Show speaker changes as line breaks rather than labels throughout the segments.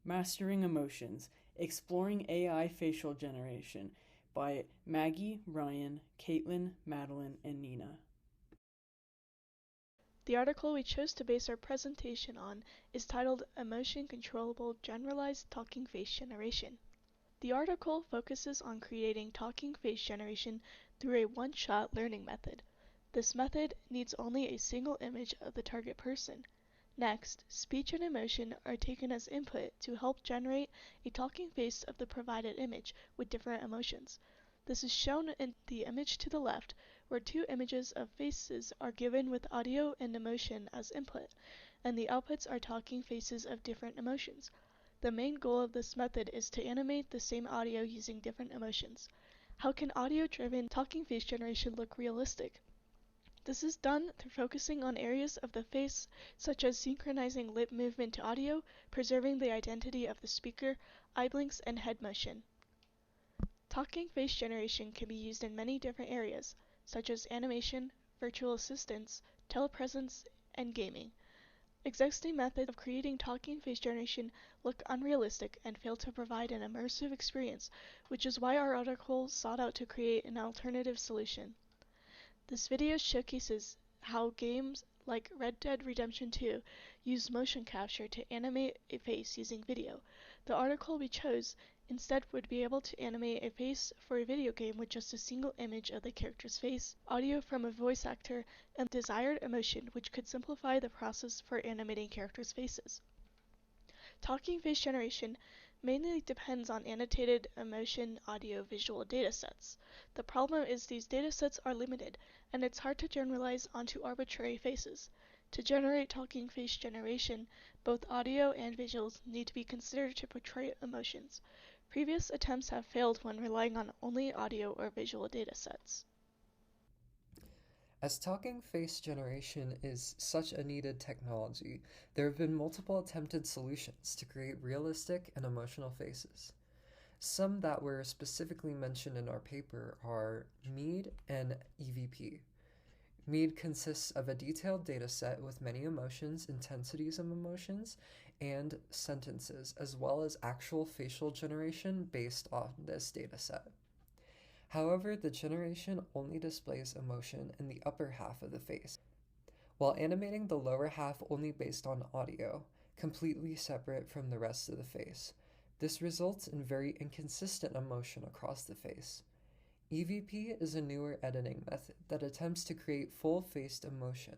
Mastering Emotions, Exploring AI Facial Generation by Maggie, Ryan, Caitlin, Madeline, and Nina.
The article we chose to base our presentation on is titled Emotion Controllable Generalized Talking Face Generation. The article focuses on creating talking face generation through a one-shot learning method. This method needs only a single image of the target person. Next, speech and emotion are taken as input to help generate a talking face of the provided image with different emotions. This is shown in the image to the left, where two images of faces are given with audio and emotion as input, and the outputs are talking faces of different emotions. The main goal of this method is to animate the same audio using different emotions. How can audio-driven talking face generation look realistic? This is done through focusing on areas of the face such as synchronizing lip movement to audio, preserving the identity of the speaker, eye blinks, and head motion. Talking face generation can be used in many different areas, such as animation, virtual assistants, telepresence, and gaming. Existing methods of creating talking face generation look unrealistic and fail to provide an immersive experience, which is why our article sought out to create an alternative solution. This video showcases how games like Red Dead Redemption 2 use motion capture to animate a face using video. The article we chose instead would be able to animate a face for a video game with just a single image of the character's face, audio from a voice actor, and desired emotion, which could simplify the process for animating characters' faces. Talking face generation mainly depends on annotated emotion audio-visual datasets. The problem is these datasets are limited, and it's hard to generalize onto arbitrary faces. To generate talking face generation, both audio and visuals need to be considered to portray emotions. Previous attempts have failed when relying on only audio or visual datasets.
As talking face generation is such a needed technology, there have been multiple attempted solutions to create realistic and emotional faces. Some that were specifically mentioned in our paper are MEAD and EVP. MEAD consists of a detailed data set with many emotions, intensities of emotions, and sentences, as well as actual facial generation based on this data set. However, the generation only displays emotion in the upper half of the face, while animating the lower half only based on audio, completely separate from the rest of the face. This results in very inconsistent emotion across the face. EVP is a newer editing method that attempts to create full-faced emotion,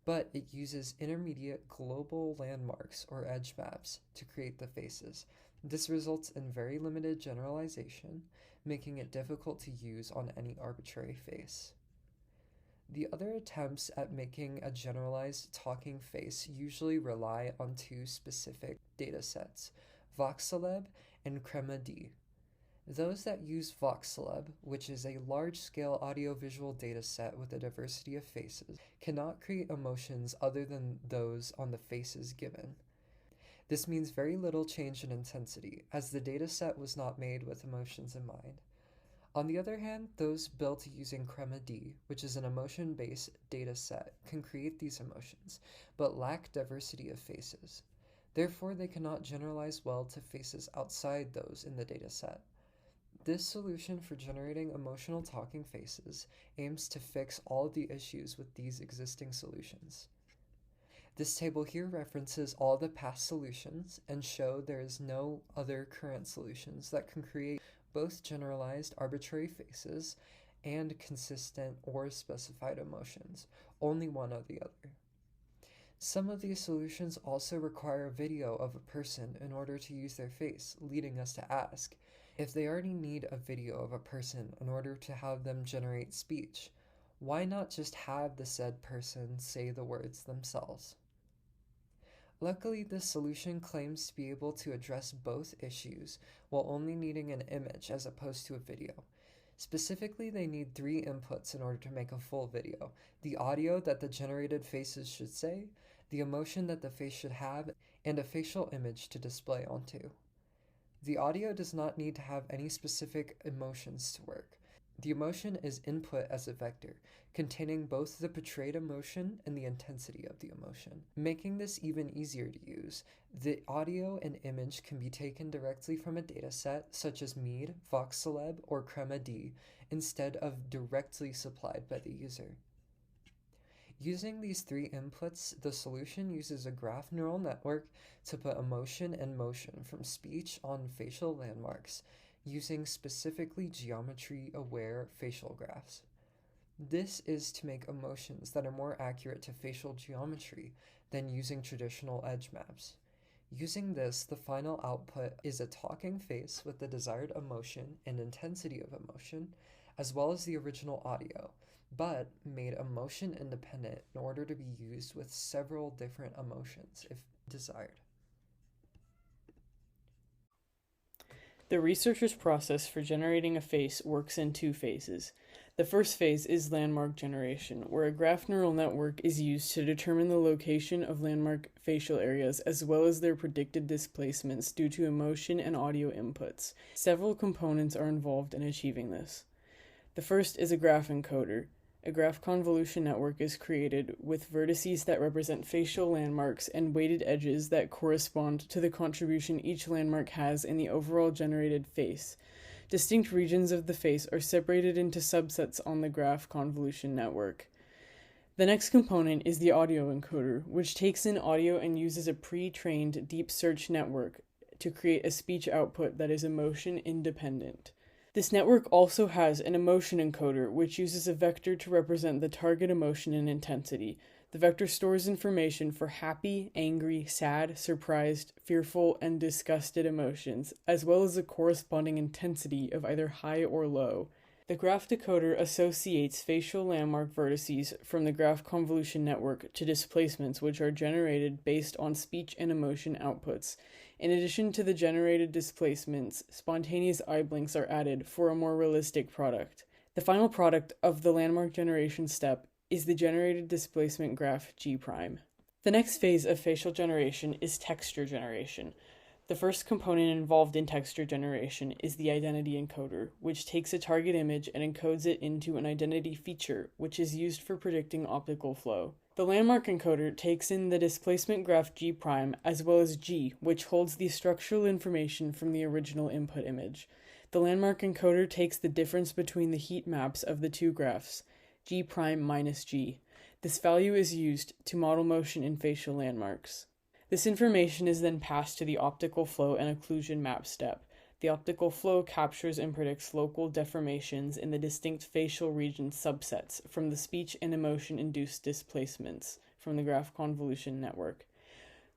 but it uses intermediate global landmarks or edge maps to create the faces. This results in very limited generalization, making it difficult to use on any arbitrary face. The other attempts at making a generalized talking face usually rely on two specific datasets, Voxelab and CREMA-D. Those that use Voxelab, which is a large-scale audiovisual dataset with a diversity of faces, cannot create emotions other than those on the faces given. This means very little change in intensity, as the dataset was not made with emotions in mind. On the other hand, those built using CREMA-D, which is an emotion-based dataset, can create these emotions, but lack diversity of faces. Therefore, they cannot generalize well to faces outside those in the dataset. This solution for generating emotional talking faces aims to fix all of the issues with these existing solutions. This table here references all the past solutions and show there is no other current solutions that can create both generalized arbitrary faces and consistent or specified emotions, only one or the other. Some of these solutions also require a video of a person in order to use their face, leading us to ask, if they already need a video of a person in order to have them generate speech, why not just have the said person say the words themselves? Luckily, this solution claims to be able to address both issues while only needing an image as opposed to a video. Specifically, they need 3 inputs in order to make a full video: the audio that the generated faces should say, the emotion that the face should have, and a facial image to display onto. The audio does not need to have any specific emotions to work. The emotion is input as a vector, containing both the portrayed emotion and the intensity of the emotion. Making this even easier to use, the audio and image can be taken directly from a dataset such as Mead, VoxCeleb, or CREMA-D, instead of directly supplied by the user. Using these three inputs, the solution uses a graph neural network to put emotion and motion from speech on facial landmarks, using specifically geometry-aware facial graphs. This is to make emotions that are more accurate to facial geometry than using traditional edge maps. Using this, the final output is a talking face with the desired emotion and intensity of emotion, as well as the original audio, but made emotion independent in order to be used with several different emotions if desired.
The researcher's process for generating a face works in two phases. The first phase is landmark generation, where a graph neural network is used to determine the location of landmark facial areas as well as their predicted displacements due to emotion and audio inputs. Several components are involved in achieving this. The first is a graph encoder. A graph convolution network is created with vertices that represent facial landmarks and weighted edges that correspond to the contribution each landmark has in the overall generated face. Distinct regions of the face are separated into subsets on the graph convolution network. The next component is the audio encoder, which takes in audio and uses a pre-trained deep search network to create a speech output that is emotion independent. This network also has an emotion encoder, which uses a vector to represent the target emotion and intensity. The vector stores information for happy, angry, sad, surprised, fearful, and disgusted emotions, as well as the corresponding intensity of either high or low. The graph decoder associates facial landmark vertices from the graph convolution network to displacements which are generated based on speech and emotion outputs. In addition to the generated displacements, spontaneous eye blinks are added for a more realistic product. The final product of the landmark generation step is the generated displacement graph G'. The next phase of facial generation is texture generation. The first component involved in texture generation is the identity encoder, which takes a target image and encodes it into an identity feature, which is used for predicting optical flow. The landmark encoder takes in the displacement graph G' as well as G, which holds the structural information from the original input image. The landmark encoder takes the difference between the heat maps of the two graphs, G' minus G. This value is used to model motion in facial landmarks. This information is then passed to the optical flow and occlusion map step. The optical flow captures and predicts local deformations in the distinct facial region subsets from the speech and emotion-induced displacements from the graph convolution network.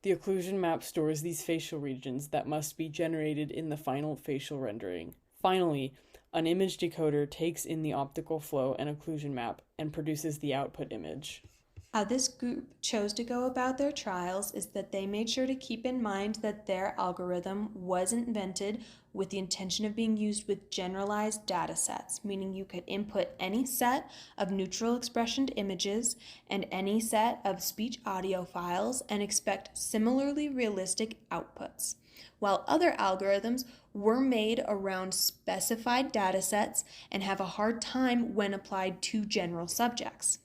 The occlusion map stores these facial regions that must be generated in the final facial rendering. Finally, an image decoder takes in the optical flow and occlusion map and produces the output image.
How this group chose to go about their trials is that they made sure to keep in mind that their algorithm was invented with the intention of being used with generalized data sets, meaning you could input any set of neutral expression images and any set of speech audio files and expect similarly realistic outputs, while other algorithms were made around specified data sets and have a hard time when applied to general subjects.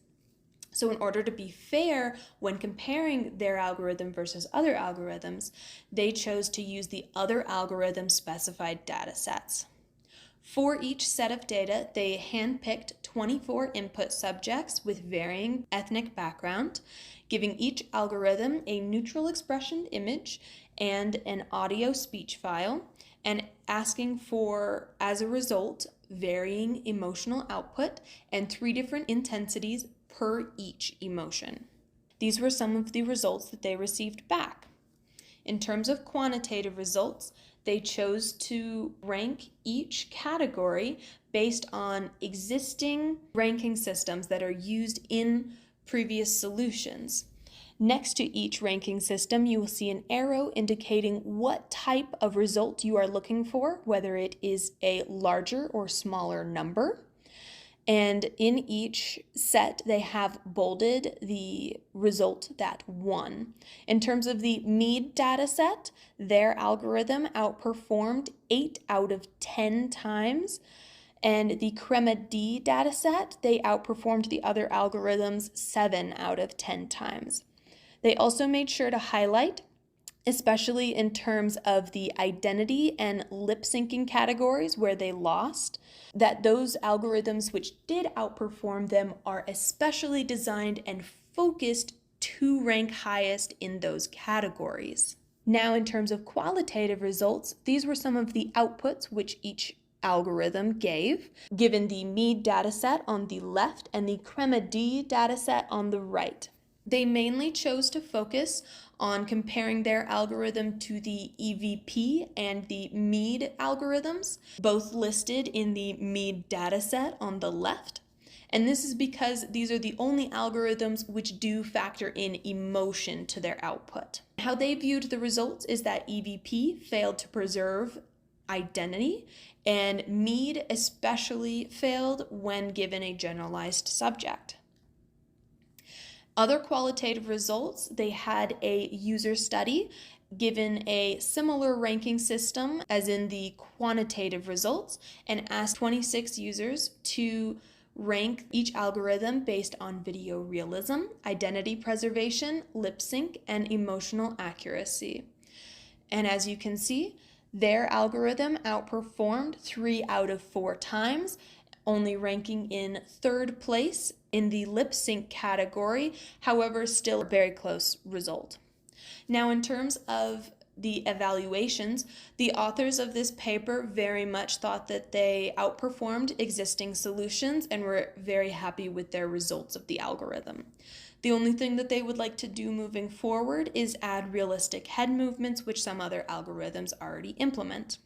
So in order to be fair when comparing their algorithm versus other algorithms, they chose to use the other algorithm specified data sets. For each set of data, they handpicked 24 input subjects with varying ethnic background, giving each algorithm a neutral expression image and an audio speech file, and asking for, as a result, varying emotional output and 3 different intensities per each emotion. These were some of the results that they received back. In terms of quantitative results, they chose to rank each category based on existing ranking systems that are used in previous solutions. Next to each ranking system, you will see an arrow indicating what type of result you are looking for, whether it is a larger or smaller number. And in each set, they have bolded the result that won. In terms of the Mead data set, their algorithm outperformed 8 out of 10 times And the CREMA-D dataset, they outperformed the other algorithms 7 out of 10 times. They also made sure to highlight, especially in terms of the identity and lip syncing categories where they lost, that those algorithms which did outperform them are especially designed and focused to rank highest in those categories. Now, in terms of qualitative results, these were some of the outputs which each algorithm gave, given the Mead dataset on the left and the CREMA-D dataset on the right. They mainly chose to focus on comparing their algorithm to the EVP and the Mead algorithms, both listed in the Mead dataset on the left. And this is because these are the only algorithms which do factor in emotion to their output. How they viewed the results is that EVP failed to preserve identity, and Mead especially failed when given a generalized subject. Other qualitative results, they had a user study given a similar ranking system as in the quantitative results and asked 26 users to rank each algorithm based on video realism, identity preservation, lip sync, and emotional accuracy. And as you can see, their algorithm outperformed 3 out of 4 times, only ranking in 3rd place in the lip sync category, however, still a very close result. Now, in terms of the evaluations, the authors of this paper very much thought that they outperformed existing solutions and were very happy with their results of the algorithm. The only thing that they would like to do moving forward is add realistic head movements, which some other algorithms already implement.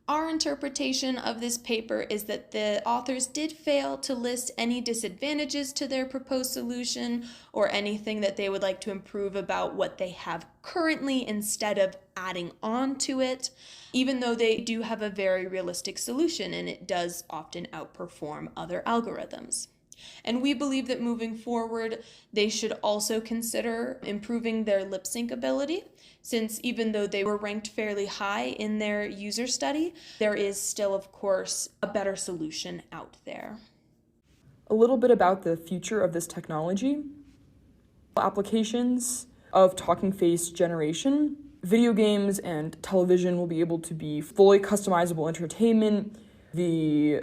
Our interpretation of this paper is that the authors did fail to list any disadvantages to their proposed solution or anything that they would like to improve about what they have currently instead of adding on to it, even though they do have a very realistic solution and it does often outperform other algorithms. And we believe that moving forward, they should also consider improving their lip sync ability, since even though they were ranked fairly high in their user study, there is still, of course, a better solution out there.
A little bit about the future of this technology. Applications of talking face generation. Video games and television will be able to be fully customizable entertainment. The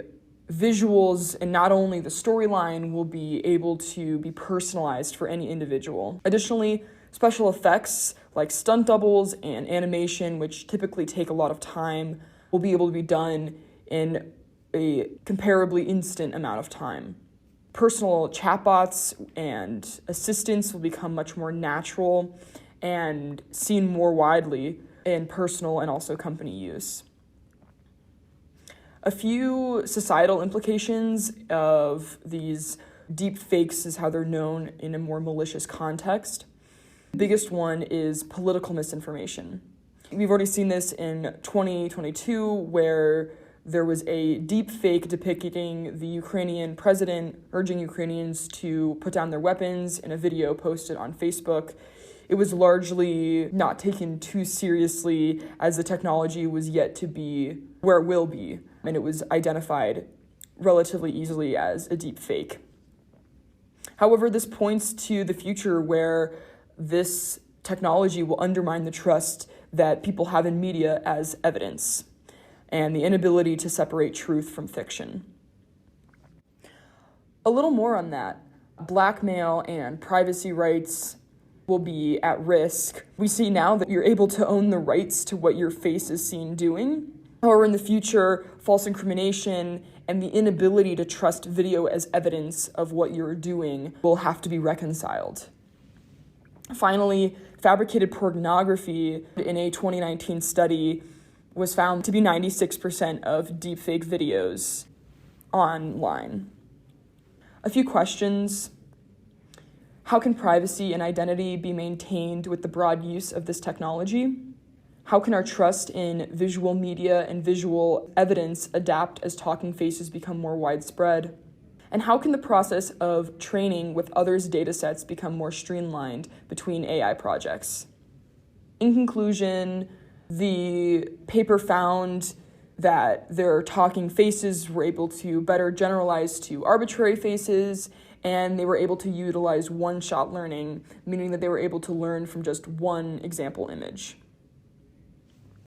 visuals and not only the storyline will be able to be personalized for any individual. Additionally, special effects like stunt doubles and animation, which typically take a lot of time, will be able to be done in a comparably instant amount of time. Personal chatbots and assistants will become much more natural and seen more widely in personal and also company use. A few societal implications of these deep fakes is how they're known in a more malicious context. The biggest one is political misinformation. We've already seen this in 2022, where there was a deep fake depicting the Ukrainian president urging Ukrainians to put down their weapons in a video posted on Facebook. It was largely not taken too seriously as the technology was yet to be where it will be, and it was identified relatively easily as a deep fake. However, this points to the future where this technology will undermine the trust that people have in media as evidence and the inability to separate truth from fiction. A little more on that. Blackmail and privacy rights will be at risk. We see now that you're able to own the rights to what your face is seen doing. However, in the future, false incrimination and the inability to trust video as evidence of what you're doing will have to be reconciled. Finally, fabricated pornography in a 2019 study was found to be 96% of deepfake videos online. A few questions. How can privacy and identity be maintained with the broad use of this technology? How can our trust in visual media and visual evidence adapt as talking faces become more widespread? And how can the process of training with others' datasets become more streamlined between AI projects? In conclusion, the paper found
that their talking faces were able to better generalize to arbitrary faces, and they were able to utilize one-shot learning, meaning that they were able to learn from just one example image.